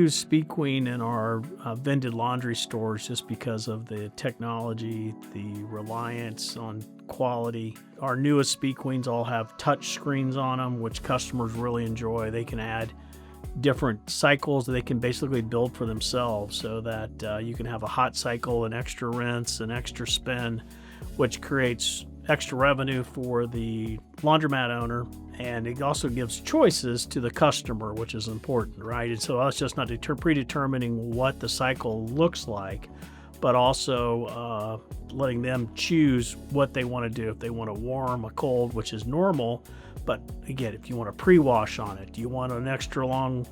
use SpeedQueen in our vended laundry stores just because of the technology, the reliance on quality. Our newest SpeedQueens all have touch screens on them, which customers really enjoy. They can add different cycles that they can basically build for themselves, so that you can have a hot cycle, an extra rinse, an extra spin, which creates extra revenue for the laundromat owner, and it also gives choices to the customer, which is important, right? And so us just not predetermining what the cycle looks like, but also letting them choose what they want to do. If they want a warm, a cold, which is normal, but again, if you want a pre-wash on it, do you want an extra long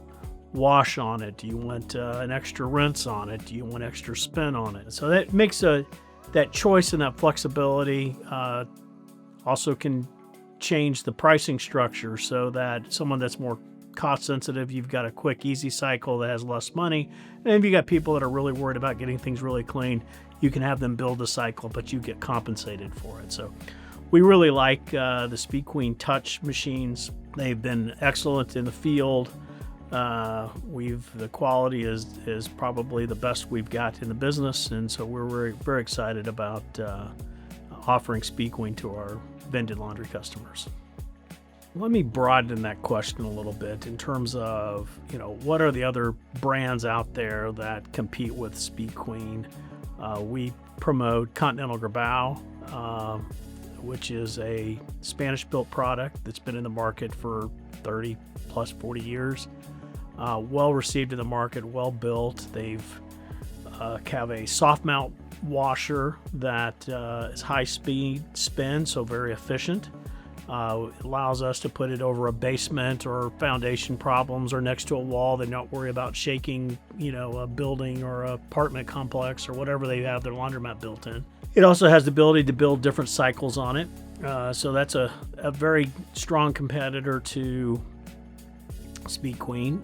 wash on it? Do you want an extra rinse on it? Do you want extra spin on it? So that makes that choice and that flexibility. Also can change the pricing structure so that someone that's more cost sensitive, you've got a quick, easy cycle that has less money. And if you got people that are really worried about getting things really clean, you can have them build the cycle, but you get compensated for it. So we really like the SpeedQueen touch machines. They've been excellent in the field. The quality is probably the best we've got in the business, and so we're very, very excited about offering SpeedQueen to our vended laundry customers. Let me broaden that question a little bit in terms of, what are the other brands out there that compete with SpeedQueen? We promote Continental Grabow, which is a Spanish-built product that's been in the market for 30 plus 40 years. Well received in the market, well built. They've have a soft mount washer that is high speed spin, so very efficient. It allows us to put it over a basement or foundation problems or next to a wall. They don't worry about shaking, a building or an apartment complex or whatever they have their laundromat built in. It also has the ability to build different cycles on it. So that's a very strong competitor to SpeedQueen.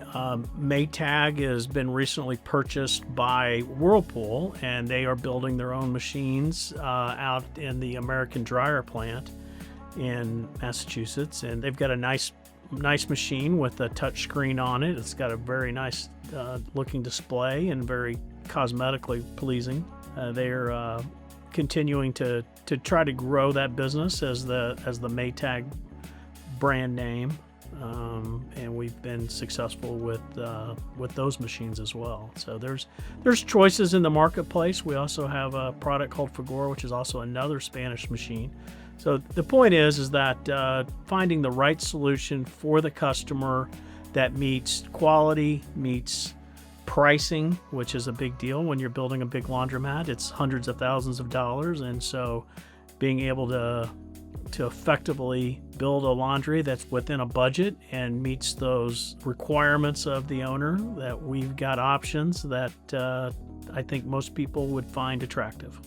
Maytag has been recently purchased by Whirlpool, and they are building their own machines out in the American Dryer plant in Massachusetts, and they've got a nice machine with a touch screen on it. It's got a very nice looking display and very cosmetically pleasing. They're continuing to try to grow that business as the Maytag brand name. And we've been successful with those machines as well. So there's choices in the marketplace. We also have a product called Fagor, which is also another Spanish machine. So the point is that finding the right solution for the customer that meets quality, meets pricing, which is a big deal when you're building a big laundromat. It's hundreds of thousands of dollars, and so being able to effectively build a laundry that's within a budget and meets those requirements of the owner, that we've got options that I think most people would find attractive.